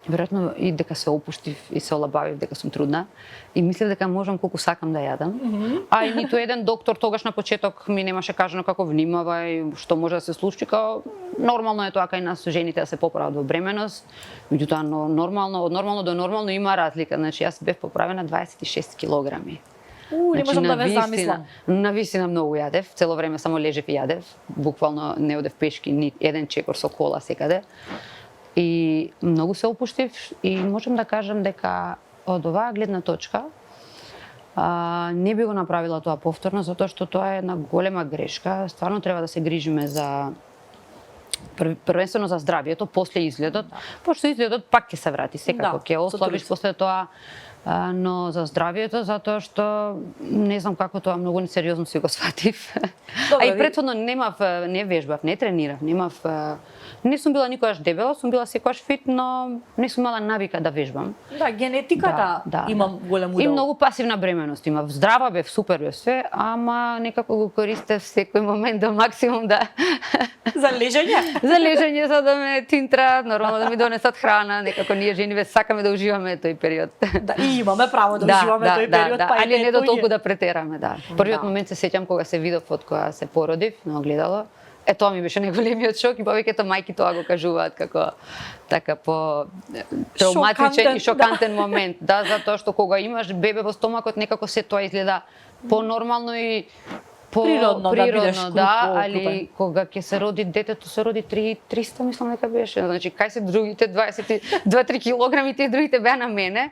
веројатно и дека се опуштив и се олабавив дека сум трудна и мислев дека можам колку сакам да јадам. А и ниту еден доктор тогаш на почеток ми немаше кажано како внимавај, што може да се случи, као нормално е тоа кај нас жените да се поправат во бременост. Меѓутоа нормално, од нормално до нормално има разлика. Значи јас бев поправена 26 килограми. Не можам да ве замислам. Навистина многу јадев, цело време само лежев и јадев. Буквално не одев пешки, ни еден чекор со кола секаде. И многу се опуштив и можам да кажам дека од оваа гледна точка не би го направила тоа повторно, затоа што тоа е една голема грешка. Стварно треба да се грижиме за првенствено за здравието, после изгледот, пошто изгледот пак ќе се врати, секако ќе ослабиш после тоа, но за здравието, затоа што не знам како тоа многу несериозно си го сватив. А и претходно не вежбав, не тренирав, не сум била никогаш дебела, сум била секогаш фит, но не сум имала навика да вежбам. Да, генетиката имам голем удел. И многу пасивна бременост имав. Здрава бев, супер бев све, ама некако го користев секој момент до максимум да за лежење. За лежење, за да ме тинтраат, нормално да ми донесат храна, некако ние жениве сакаме да уживаме тој период. Да, и имаме право да уживаме тој период, па али не до толку да претераме, да. Првиот момент се сеќам кога се видов од кога се породив на огледало. Тоа ми беше најголемиот шок и повеќето мајки тоа го кажуваат како така по травматичен и шокантен момент, да, затоа што кога имаш бебе во стомакот некако се тоа изгледа понормално и природно, да, али кога ќе се роди детето, се роди 300, мислам дека беше. Значи, кај се другите 22-3 килограми, тие другите беа на мене.